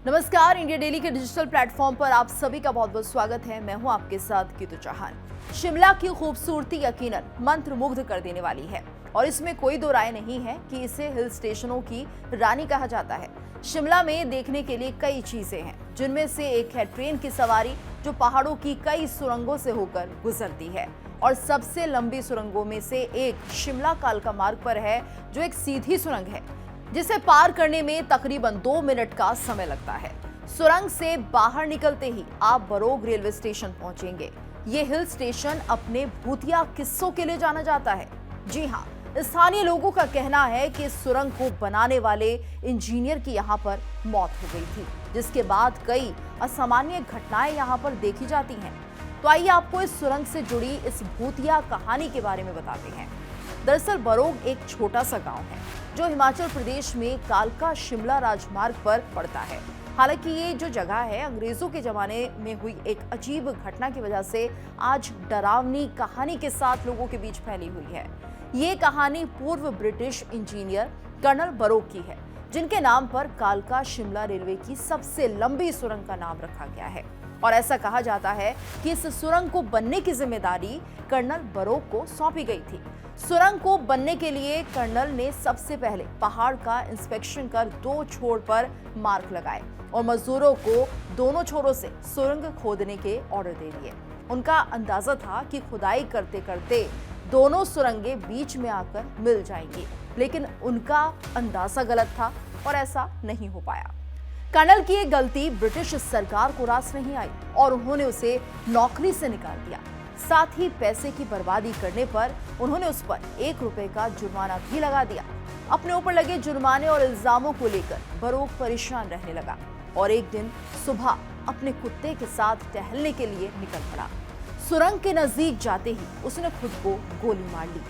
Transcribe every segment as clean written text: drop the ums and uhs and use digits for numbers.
नमस्कार, India daily के digital platform पर आप सभी का बहुत बहुत स्वागत है। मैं हूं आपके साथ कीतू चौहान। शिमला की खूबसूरती यकीनन मंत्रमुग्ध कर देने वाली है और इसमें कोई दो राय नहीं है कि इसे हिल स्टेशनों की रानी कहा जाता है। शिमला में देखने के लिए कई चीजें हैं, जिनमें से एक है ट्रेन की सवारी, जो पहाड़ों की कई सुरंगों से होकर गुजरती है और सबसे लंबी सुरंगों में से एक शिमला कालका मार्ग पर है, जो एक सीधी सुरंग है जिसे पार करने में तकरीबन 2 मिनट का समय लगता है। सुरंग से बाहर निकलते ही आप बरोग रेलवे स्टेशन पहुंचेंगे। ये हिल स्टेशन अपने भूतिया किस्सों के लिए जाना जाता है। जी हाँ, स्थानीय लोगों का कहना है कि इस सुरंग को बनाने वाले इंजीनियर की यहाँ पर मौत हो गई थी, जिसके बाद कई असामान्य घटनाएं यहाँ पर देखी जाती हैं। तो आइए आपको इस सुरंग से जुड़ी इस भूतिया कहानी के बारे में बताते हैं। दरअसल बरोग एक छोटा सा गांव है जो हिमाचल प्रदेश में कालका शिमला राजमार्ग पर पड़ता है। हालांकि ये जो जगह है अंग्रेजों के जमाने में हुई एक अजीब घटना की वजह से आज डरावनी कहानी के साथ लोगों के बीच फैली हुई है। ये कहानी पूर्व ब्रिटिश इंजीनियर कर्नल बरोग की है, जिनके नाम पर कालका शिमला रेलवे की सबसे लंबी सुरंग का नाम रखा गया है। और ऐसा कहा जाता है कि इस सुरंग को बनने की जिम्मेदारी कर्नल बरोग को सौंपी गई थी। सुरंग को बनने के लिए कर्नल ने सबसे पहले पहाड़ का इंस्पेक्शन कर 2 छोर पर मार्क लगाए और मजदूरों को दोनों छोरों से सुरंग खोदने के ऑर्डर दे दिए। उनका अंदाजा था कि खुदाई करते करते दोनों सुरंगें बीच में आकर मिल जाएंगी, लेकिन उनका अंदाजा गलत था और ऐसा नहीं हो पाया। कर्नल की ये गलती ब्रिटिश सरकार को रास नहीं आई और उन्होंने उसे नौकरी से निकाल दिया। साथ ही पैसे की बर्बादी करने पर उन्होंने उस पर 1 रुपए का जुर्माना भी लगा दिया। अपने ऊपर लगे जुर्माने और इल्जामों को लेकर बरोग परेशान रहने लगा और एक दिन सुबह अपने कुत्ते के साथ टहलने के लिए निकल पड़ा। सुरंग के नजदीक जाते ही उसने खुद को गोली मार ली।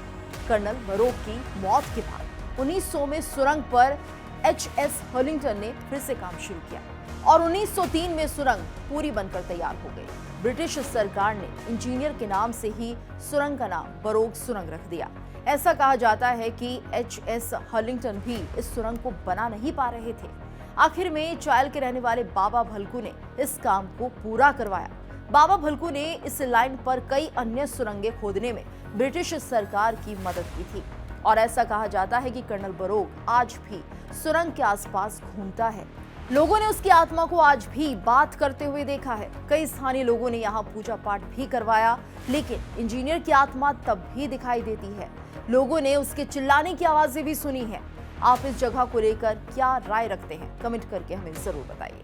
कर्नल बरोग की मौत के बाद 1900 में सुरंग पर HS हर्लिंगटन ने फिर से काम शुरू किया और 1903 में सुरंग पूरी बनकर तैयार हो गई। ब्रिटिश सरकार ने इंजीनियर के नाम से ही सुरंग का नाम बरोग सुरंग रख दिया। ऐसा कहा जाता है कि HS हर्लिंगटन भी इस सुरंग को बना नहीं पा रहे थे। आखिर में चायल के रहने वाले बाबा भलकू ने इस काम को पूरा करवाया। बाबा भलकू ने इस लाइन पर कई अन्य सुरंगें खोदने में ब्रिटिश सरकार की मदद की थी और ऐसा कहा जाता है कि कर्नल बरोग आज भी सुरंग के आसपास घूमता है। लोगों ने उसकी आत्मा को आज भी बात करते हुए देखा है। कई स्थानीय लोगों ने यहाँ पूजा पाठ भी करवाया, लेकिन इंजीनियर की आत्मा तब भी दिखाई देती है। लोगों ने उसके चिल्लाने की आवाजें भी सुनी है। आप इस जगह को लेकर क्या राय रखते हैं, कमेंट करके हमें जरूर बताइए।